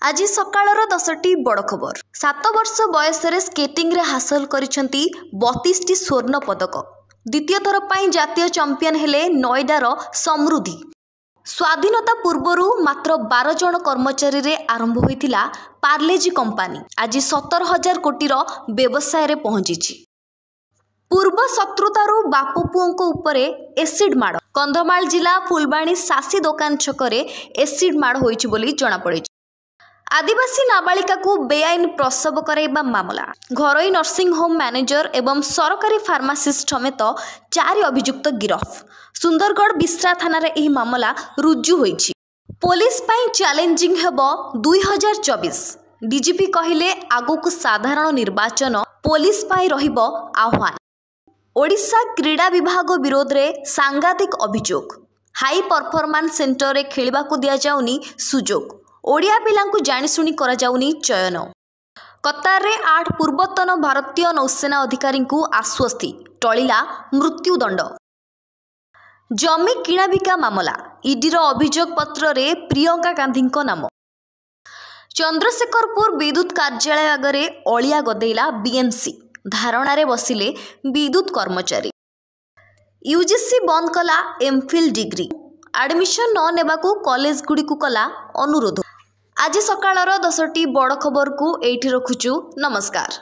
आज सकाळर 10टी बड़ खबर। 7 वर्ष बयस स्केटिंग रे हासिल करिसेंती 32टी स्वर्ण पदक। द्वितीय थर पर जातीय चैंपियन हेले नोएडार समृद्धि। स्वाधीनता पूर्वर मात्र 12 जन कर्मचारी रे आरंभ होइतिला पार्लेजी कंपानी आज 17,000 कोटीर व्यवसाय रे पहुंची। पूर्व शत्रुतारू बापू पुओंको उपरे एसिड माड़। कंधमाल जिला फुलबाणी सासी दोकान छकरे एसिड माड़ होइछि बोली जणा पड़े। आदिवासी नाबालिका को बेआईन प्रसव कराइबा मामला। घरोई नर्सिंग होम मैनेजर एवं सरकारी फार्मासिस्ट समेत 4 अभियुक्त गिरफ। सुंदरगढ़ बिस्रा थाना रे एही मामला रुजु होइछि। पुलिस पई चैलेंजिंग हेबो 2024। डीजीपी कहिले आगुक साधारण निर्वाचन पुलिस पई रहिबो आह्वान। ओडिशा क्रीड़ा विभाग विरोध रे सांघातिक अभियोग। हाई परफॉर्मेंस सेंटर रे खेलिबाकू दिया जाउनी सुजोग। ओडिया पिलांकू जानिशुनी करा जाउनी चयन। कतार रे 8 पूर्वतन भारतीय नौसेना अधिकारी को आश्वस्ति टळिला मृत्युदंड। जमी किणाबिका मामला। ईडी रो अभियोग पत्र रे प्रियंका गांधी को नाम। चंद्रशेखरपुर विद्युत कार्यालय आगरे अलिया गदेला बीएमसी। धारणा रे बसिले विद्युत कर्मचारी। यूजीसी बंद कला एमफिल डिग्री। एडमिशन न नेबाकू कॉलेज गुडी को कला अनुरोध। आज सकाळर 10टी बड़ खबर को एठी रखुचु। नमस्कार।